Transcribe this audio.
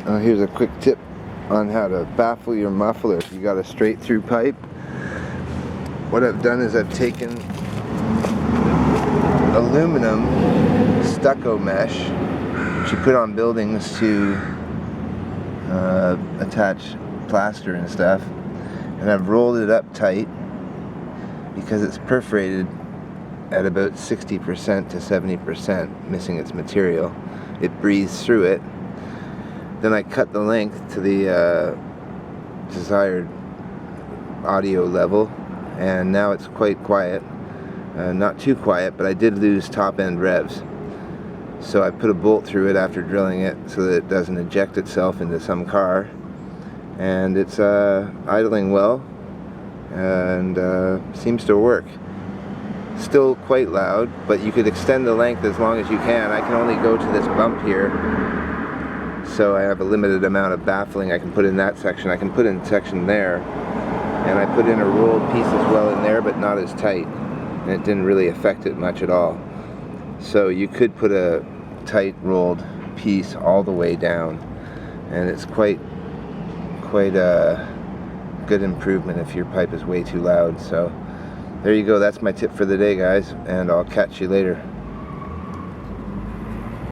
Here's a quick tip on how to baffle your muffler if you got a straight through pipe. What I've done is I've taken aluminum stucco mesh, which you put on buildings to attach plaster and stuff, and I've rolled it up tight because it's perforated at about 60% to 70%, missing its material. It breathes through it. Then I cut the length to the desired audio level, and now it's quite quiet. Not too quiet, but I did lose top end revs. So I put a bolt through it after drilling it so that it doesn't eject itself into some car. And it's idling well and seems to work. Still quite loud, but you could extend the length as long as you can. I can only go to this bump here, so I have a limited amount of baffling I can put in that section. I can put in section there, and I put in a rolled piece as well in there, but not as tight, and it didn't really affect it much at all. So you could put a tight rolled piece all the way down, and it's quite a good improvement if your pipe is way too loud. So there you go, that's my tip for the day, guys, and I'll catch you later.